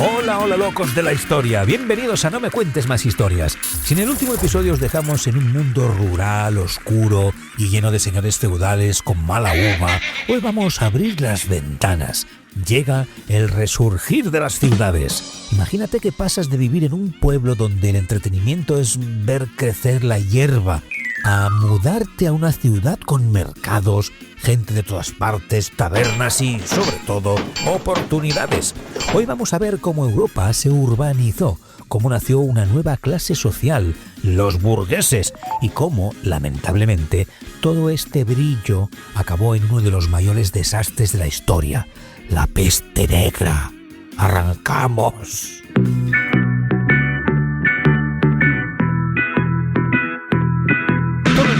Hola, hola locos de la historia, bienvenidos a No me cuentes más historias. Si en el último episodio os dejamos en un mundo rural, oscuro y lleno de señores feudales con mala uva, hoy vamos a abrir las ventanas. Llega el resurgir de las ciudades. Imagínate que pasas de vivir en un pueblo donde el entretenimiento es ver crecer la hierba, a mudarte a una ciudad con mercados, gente de todas partes, tabernas y, sobre todo, oportunidades. Hoy vamos a ver cómo Europa se urbanizó, cómo nació una nueva clase social, los burgueses, y cómo, lamentablemente, todo este brillo acabó en uno de los mayores desastres de la historia, la peste negra. ¡Arrancamos!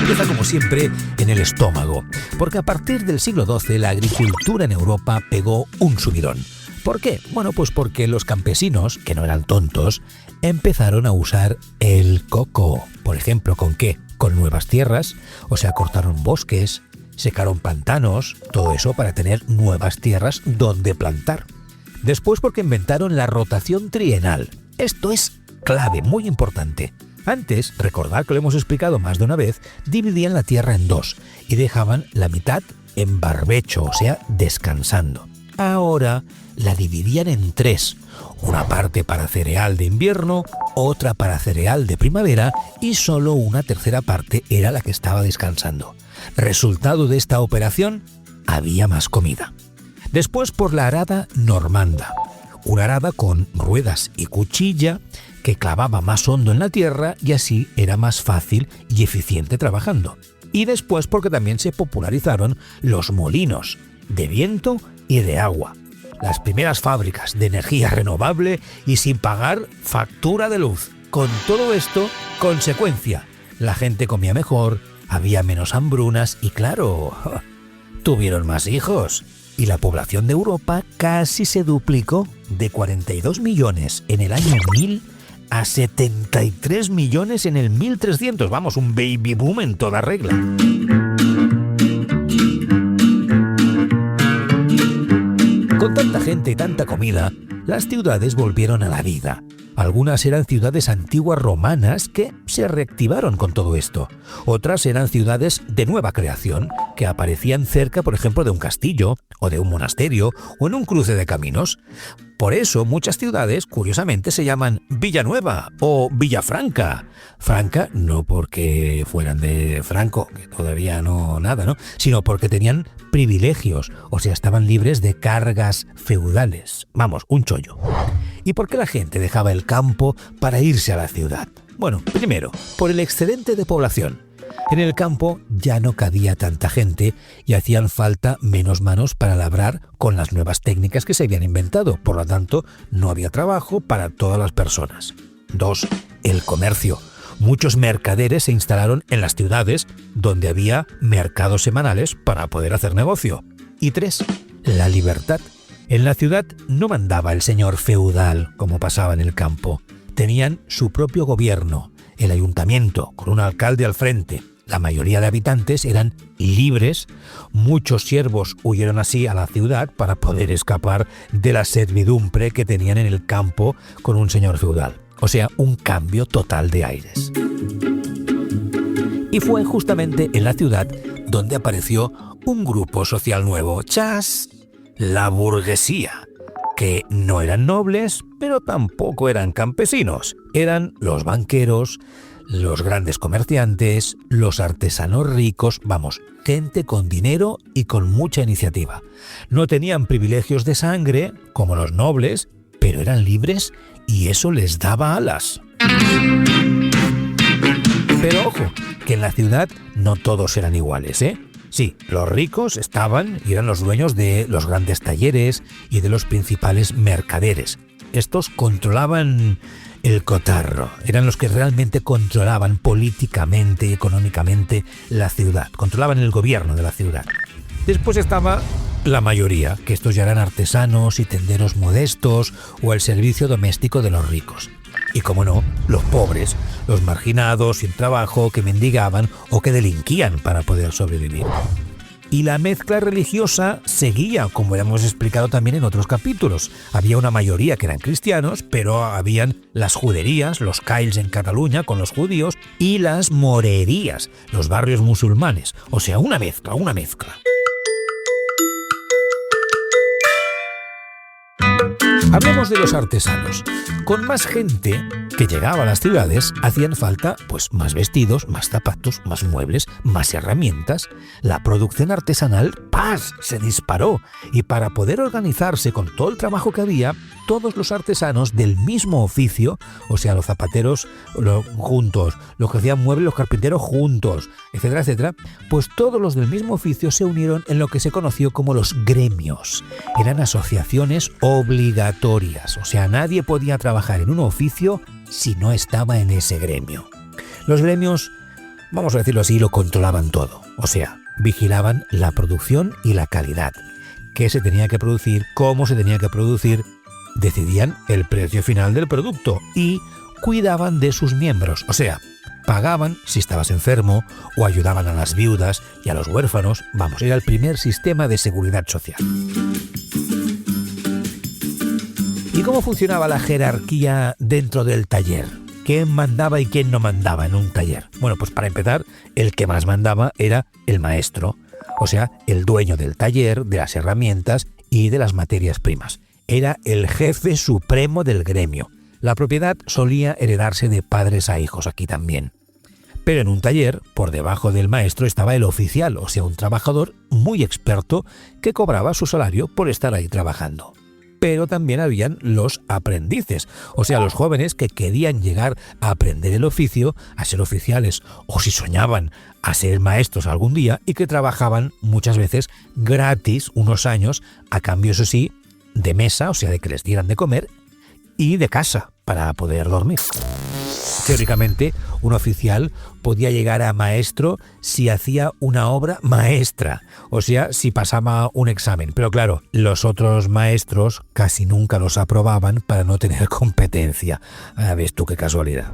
Empieza como siempre en el estómago, porque a partir del siglo XII la agricultura en Europa pegó un subidón. ¿Por qué? Bueno, pues porque los campesinos, que no eran tontos, empezaron a usar el coco. Por ejemplo, ¿con qué? Con nuevas tierras, o sea, cortaron bosques, secaron pantanos, todo eso para tener nuevas tierras donde plantar. Después porque inventaron la rotación trienal. Esto es clave, muy importante. Antes, recordad que lo hemos explicado más de una vez, dividían la tierra en dos y dejaban la mitad en barbecho, o sea, descansando. Ahora la dividían en tres, una parte para cereal de invierno, otra para cereal de primavera y solo una tercera parte era la que estaba descansando. Resultado de esta operación, había más comida. Después por la arada normanda, una arada con ruedas y cuchilla que clavaba más hondo en la tierra y así era más fácil y eficiente trabajando. Y después porque también se popularizaron los molinos de viento y de agua, las primeras fábricas de energía renovable y sin pagar factura de luz. Con todo esto, consecuencia, la gente comía mejor, había menos hambrunas y claro, tuvieron más hijos. Y la población de Europa casi se duplicó de 42 millones en el año 1000 a 73 millones en el 1300. Vamos, un baby boom en toda regla. Con tanta gente y tanta comida, las ciudades volvieron a la vida. Algunas eran ciudades antiguas romanas que se reactivaron con todo esto. Otras eran ciudades de nueva creación, que aparecían cerca, por ejemplo, de un castillo, o de un monasterio, o en un cruce de caminos. Por eso muchas ciudades, curiosamente, se llaman Villanueva o Villafranca. Franca no porque fueran de Franco, que todavía no nada, ¿no? Sino porque tenían privilegios, o sea, estaban libres de cargas feudales. Vamos, un chollo. ¿Y por qué la gente dejaba el campo para irse a la ciudad? Bueno, primero, por el excedente de población. En el campo ya no cabía tanta gente y hacían falta menos manos para labrar con las nuevas técnicas que se habían inventado. Por lo tanto, no había trabajo para todas las personas. 2. El comercio. Muchos mercaderes se instalaron en las ciudades donde había mercados semanales para poder hacer negocio. Y 3. La libertad. En la ciudad no mandaba el señor feudal como pasaba en el campo. Tenían su propio gobierno, el ayuntamiento, con un alcalde al frente. La mayoría de habitantes eran libres, muchos siervos huyeron así a la ciudad para poder escapar de la servidumbre que tenían en el campo con un señor feudal. O sea, un cambio total de aires. Y fue justamente en la ciudad donde apareció un grupo social nuevo, ¡chas!, la burguesía, que no eran nobles, pero tampoco eran campesinos. Eran los banqueros, los grandes comerciantes, los artesanos ricos, vamos, gente con dinero y con mucha iniciativa. No tenían privilegios de sangre, como los nobles, pero eran libres y eso les daba alas. Pero ojo, que en la ciudad no todos eran iguales, ¿eh? Sí, los ricos estaban y eran los dueños de los grandes talleres y de los principales mercaderes. Estos controlaban el cotarro, eran los que realmente controlaban políticamente y económicamente la ciudad, controlaban el gobierno de la ciudad. Después estaba la mayoría, que estos ya eran artesanos y tenderos modestos o el servicio doméstico de los ricos. Y como no, los pobres, los marginados sin trabajo, que mendigaban o que delinquían para poder sobrevivir. Y la mezcla religiosa seguía, como ya hemos explicado también en otros capítulos. Había una mayoría que eran cristianos, pero habían las juderías, los cails en Cataluña con los judíos y las morerías, los barrios musulmanes. O sea, una mezcla. Hablemos de los artesanos. Con más gente que llegaba a las ciudades, hacían falta pues más vestidos, más zapatos, más muebles, más herramientas. La producción artesanal, ¡paz!, se disparó. Y para poder organizarse con todo el trabajo que había, todos los artesanos del mismo oficio, o sea, los zapateros juntos, los que hacían muebles, los carpinteros juntos, etcétera, etcétera, pues todos los del mismo oficio se unieron en lo que se conoció como los gremios. Eran asociaciones obligatorias, o sea, nadie podía trabajar en un oficio si no estaba en ese gremio. Los gremios, vamos a decirlo así, lo controlaban todo, o sea, vigilaban la producción y la calidad, qué se tenía que producir, cómo se tenía que producir, decidían el precio final del producto y cuidaban de sus miembros, o sea, pagaban si estabas enfermo o ayudaban a las viudas y a los huérfanos. Vamos, era el primer sistema de seguridad social. ¿Y cómo funcionaba la jerarquía dentro del taller? ¿Quién mandaba y quién no mandaba en un taller? Bueno, pues para empezar, el que más mandaba era el maestro, o sea, el dueño del taller, de las herramientas y de las materias primas. Era el jefe supremo del gremio. La propiedad solía heredarse de padres a hijos aquí también. Pero en un taller, por debajo del maestro, estaba el oficial, o sea, un trabajador muy experto que cobraba su salario por estar ahí trabajando. Pero también habían los aprendices, o sea, los jóvenes que querían llegar a aprender el oficio, a ser oficiales, o si soñaban a ser maestros algún día, y que trabajaban muchas veces gratis unos años, a cambio, eso sí, de mesa, o sea, de que les dieran de comer, y de casa para poder dormir. Teóricamente, un oficial podía llegar a maestro si hacía una obra maestra, o sea, si pasaba un examen. Pero claro, los otros maestros casi nunca los aprobaban para no tener competencia. ¿Ves tú qué casualidad?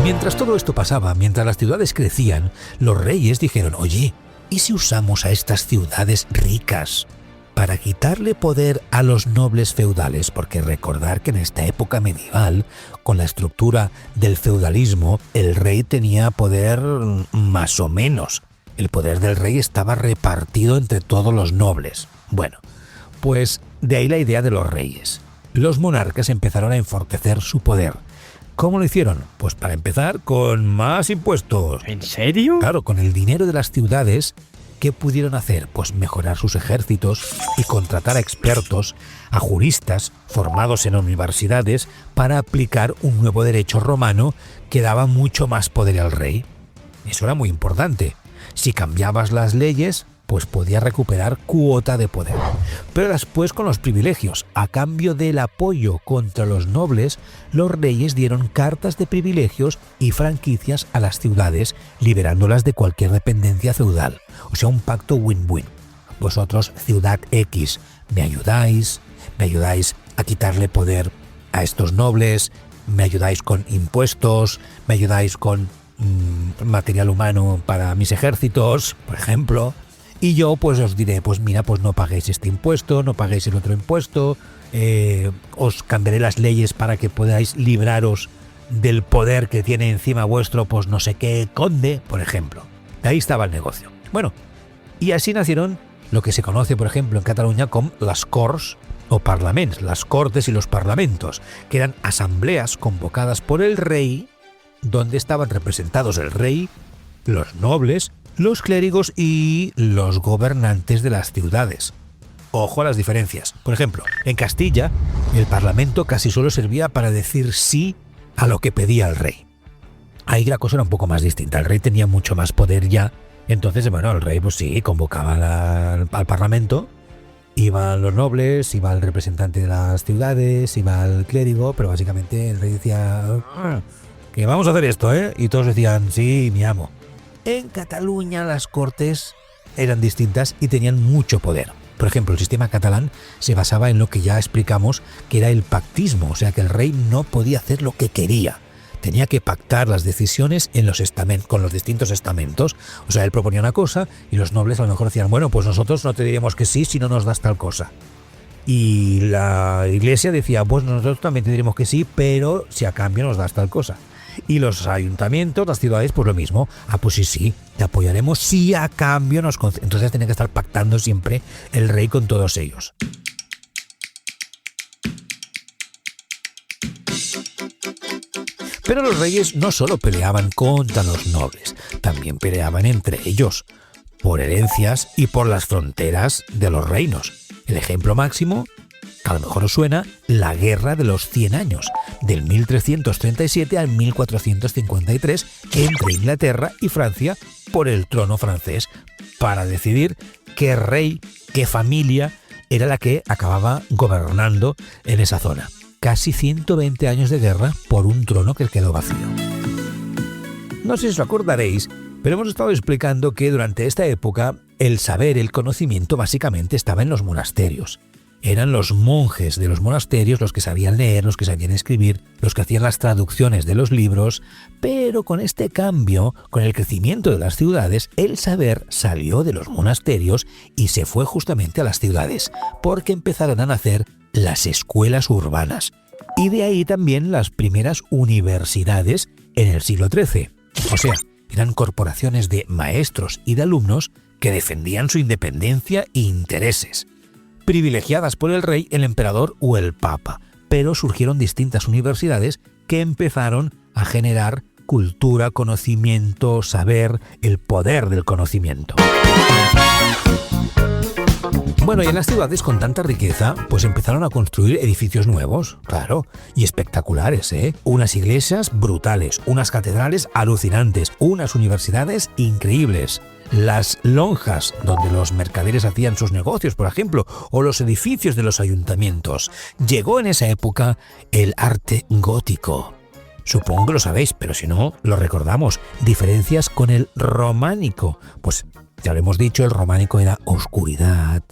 Mientras todo esto pasaba, mientras las ciudades crecían, los reyes dijeron, oye, ¿y si usamos a estas ciudades ricas para quitarle poder a los nobles feudales? Porque recordar que en esta época medieval, con la estructura del feudalismo, el rey tenía poder más o menos. El poder del rey estaba repartido entre todos los nobles. Bueno, pues de ahí la idea de los reyes. Los monarcas empezaron a enfortecer su poder. ¿Cómo lo hicieron? Pues para empezar, con más impuestos. ¿En serio? Claro, con el dinero de las ciudades. ¿Qué pudieron hacer? Pues mejorar sus ejércitos y contratar a expertos, a juristas formados en universidades para aplicar un nuevo derecho romano que daba mucho más poder al rey. Eso era muy importante. Si cambiabas las leyes, pues podías recuperar cuota de poder. Pero después con los privilegios, a cambio del apoyo contra los nobles, los reyes dieron cartas de privilegios y franquicias a las ciudades, liberándolas de cualquier dependencia feudal. O sea, un pacto win-win. Vosotros, ciudad X, me ayudáis a quitarle poder a estos nobles, me ayudáis con impuestos, me ayudáis con material humano para mis ejércitos, por ejemplo. Y yo pues os diré, pues mira, pues no paguéis este impuesto, no paguéis el otro impuesto, os cambiaré las leyes para que podáis libraros del poder que tiene encima vuestro, pues no sé qué conde, por ejemplo. Ahí estaba el negocio. Bueno, y así nacieron lo que se conoce, por ejemplo, en Cataluña como las Corts o Parlaments, las Cortes y los Parlamentos, que eran asambleas convocadas por el rey, donde estaban representados el rey, los nobles, los clérigos y los gobernantes de las ciudades. Ojo a las diferencias. Por ejemplo, en Castilla, el Parlamento casi solo servía para decir sí a lo que pedía el rey. Ahí la cosa era un poco más distinta. El rey tenía mucho más poder ya. Entonces, bueno, el rey pues sí, convocaba al Parlamento. Iban los nobles, iba el representante de las ciudades, iba el clérigo, pero básicamente el rey decía que vamos a hacer esto, ¿eh? Y todos decían, sí, mi amo. En Cataluña las cortes eran distintas y tenían mucho poder. Por ejemplo, el sistema catalán se basaba en lo que ya explicamos, que era el pactismo, o sea que el rey no podía hacer lo que quería. tenía que pactar las decisiones con los distintos estamentos. O sea, él proponía una cosa y los nobles a lo mejor decían, bueno, pues nosotros no te diríamos que sí si no nos das tal cosa. Y la iglesia decía, pues nosotros también te diremos que sí, pero si a cambio nos das tal cosa. Y los ayuntamientos, las ciudades, pues lo mismo. Pues sí, te apoyaremos si a cambio nos concedes. Entonces tenía que estar pactando siempre el rey con todos ellos. Pero los reyes no solo peleaban contra los nobles, también peleaban entre ellos, por herencias y por las fronteras de los reinos. El ejemplo máximo, que a lo mejor os suena, la Guerra de los 100 años, del 1337 al 1453, entre Inglaterra y Francia por el trono francés, para decidir qué rey, qué familia era la que acababa gobernando en esa zona. Casi 120 años de guerra por un trono que quedó vacío. No sé si os acordaréis, pero hemos estado explicando que durante esta época el saber, el conocimiento básicamente estaba en los monasterios. Eran los monjes de los monasterios los que sabían leer, los que sabían escribir, los que hacían las traducciones de los libros, pero con este cambio, con el crecimiento de las ciudades, el saber salió de los monasterios y se fue justamente a las ciudades, porque empezaron a nacer las escuelas urbanas, y de ahí también las primeras universidades en el siglo XIII. O sea, eran corporaciones de maestros y de alumnos que defendían su independencia e intereses, privilegiadas por el rey, el emperador o el papa, pero surgieron distintas universidades que empezaron a generar cultura, conocimiento, saber, el poder del conocimiento. Bueno, y en las ciudades con tanta riqueza, pues empezaron a construir edificios nuevos, claro, y espectaculares, ¿eh? Unas iglesias brutales, unas catedrales alucinantes, unas universidades increíbles, las lonjas donde los mercaderes hacían sus negocios, por ejemplo, o los edificios de los ayuntamientos. Llegó en esa época el arte gótico. Supongo que lo sabéis, pero si no, lo recordamos. Diferencias con el románico. Pues ya lo hemos dicho, el románico era oscuridad,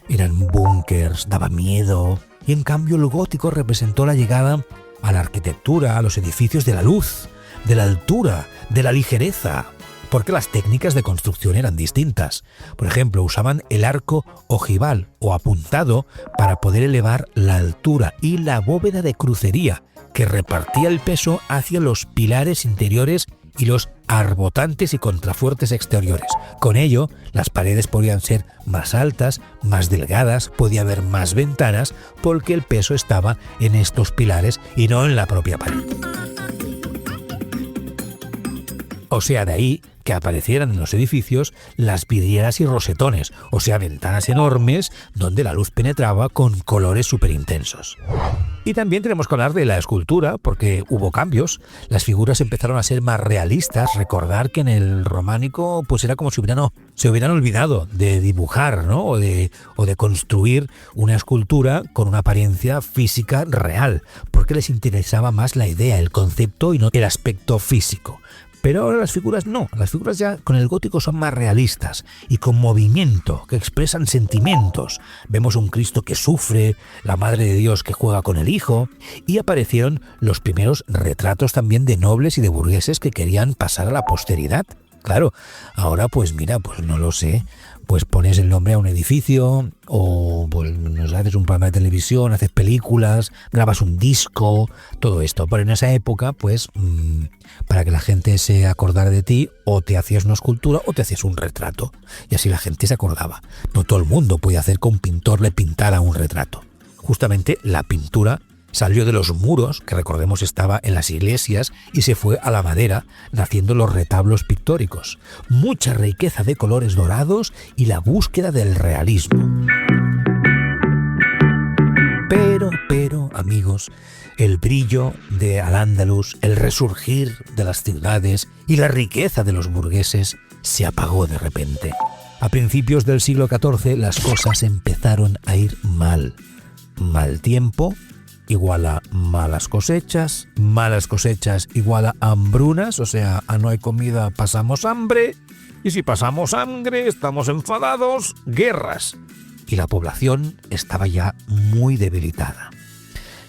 eran búnkers, daba miedo. Y en cambio el gótico representó la llegada a la arquitectura, a los edificios de la luz, de la altura, de la ligereza, porque las técnicas de construcción eran distintas. Por ejemplo, usaban el arco ojival o apuntado para poder elevar la altura y la bóveda de crucería, que repartía el peso hacia los pilares interiores y los arbotantes y contrafuertes exteriores. Con ello, las paredes podían ser más altas, más delgadas, podía haber más ventanas, porque el peso estaba en estos pilares y no en la propia pared. O sea, de ahí que aparecieran en los edificios las vidrieras y rosetones, o sea, ventanas enormes donde la luz penetraba con colores súper intensos. Y también tenemos que hablar de la escultura, porque hubo cambios. Las figuras empezaron a ser más realistas. Recordar que en el románico pues era como si se hubieran olvidado de dibujar, ¿no? o de construir una escultura con una apariencia física real, porque les interesaba más la idea, el concepto y no el aspecto físico. Pero ahora las figuras no, las figuras ya con el gótico son más realistas y con movimiento, que expresan sentimientos. Vemos un Cristo que sufre, la Madre de Dios que juega con el Hijo, y aparecieron los primeros retratos también de nobles y de burgueses que querían pasar a la posteridad. Claro, ahora pues mira, pues no lo sé, pues pones el nombre a un edificio o pues, nos haces un programa de televisión, haces películas, grabas un disco, todo esto. Pero en esa época, pues, para que la gente se acordara de ti, o te hacías una escultura o te hacías un retrato. Y así la gente se acordaba. No todo el mundo podía hacer que un pintor le pintara un retrato. Justamente la pintura salió de los muros, que recordemos estaba en las iglesias, y se fue a la madera, naciendo los retablos pictóricos. Mucha riqueza de colores dorados y la búsqueda del realismo. Pero, amigos, el brillo de Al-Ándalus, el resurgir de las ciudades y la riqueza de los burgueses se apagó de repente. A principios del siglo XIV las cosas empezaron a ir mal. Mal tiempo igual a malas cosechas igual a hambrunas, o sea, a no hay comida pasamos hambre, y si pasamos hambre estamos enfadados, guerras. Y la población estaba ya muy debilitada.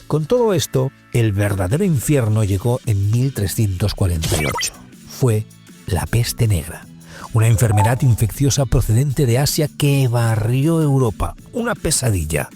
Con todo esto, el verdadero infierno llegó en 1348. Fue la peste negra, una enfermedad infecciosa procedente de Asia que barrió Europa, una pesadilla.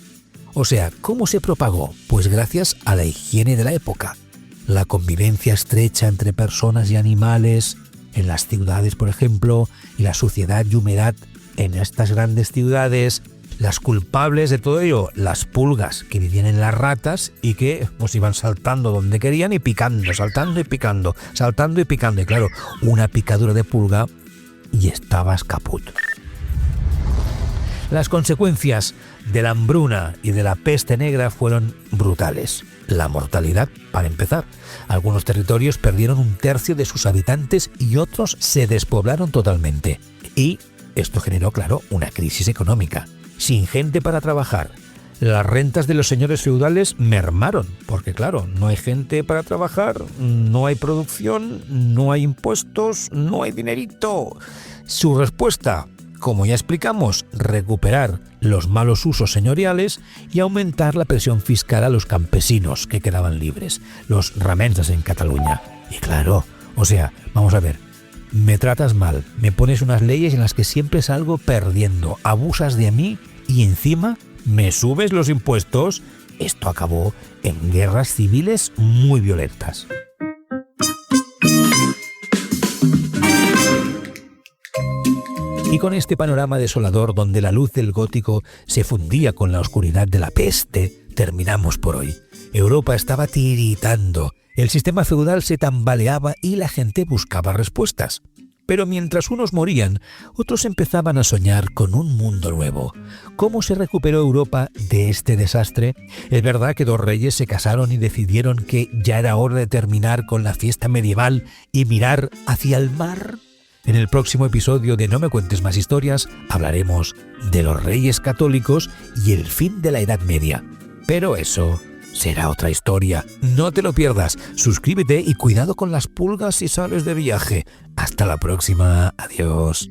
O sea, ¿cómo se propagó? Pues gracias a la higiene de la época, la convivencia estrecha entre personas y animales en las ciudades, por ejemplo, y la suciedad y humedad en estas grandes ciudades. Las culpables de todo ello, las pulgas que vivían en las ratas y que pues iban saltando donde querían y picando, saltando y picando, saltando y picando. Y claro, una picadura de pulga y estabas caput. Las consecuencias de la hambruna y de la peste negra fueron brutales. La mortalidad, para empezar. Algunos territorios perdieron 1/3 de sus habitantes y otros se despoblaron totalmente. Y esto generó, claro, una crisis económica. Sin gente para trabajar, las rentas de los señores feudales mermaron, porque claro, no hay gente para trabajar, no hay producción, no hay impuestos, no hay dinerito. Su respuesta, como ya explicamos, recuperar los malos usos señoriales y aumentar la presión fiscal a los campesinos que quedaban libres, los remenses en Cataluña. Y claro, o sea, vamos a ver, me tratas mal, me pones unas leyes en las que siempre salgo perdiendo, abusas de mí y encima me subes los impuestos. Esto acabó en guerras civiles muy violentas. Y con este panorama desolador donde la luz del gótico se fundía con la oscuridad de la peste, terminamos por hoy. Europa estaba tiritando, el sistema feudal se tambaleaba y la gente buscaba respuestas. Pero mientras unos morían, otros empezaban a soñar con un mundo nuevo. ¿Cómo se recuperó Europa de este desastre? ¿Es verdad que 2 reyes se casaron y decidieron que ya era hora de terminar con la fiesta medieval y mirar hacia el mar? En el próximo episodio de No me cuentes más historias hablaremos de los reyes católicos y el fin de la Edad Media. Pero eso será otra historia. No te lo pierdas. Suscríbete y cuidado con las pulgas si sales de viaje. Hasta la próxima. Adiós.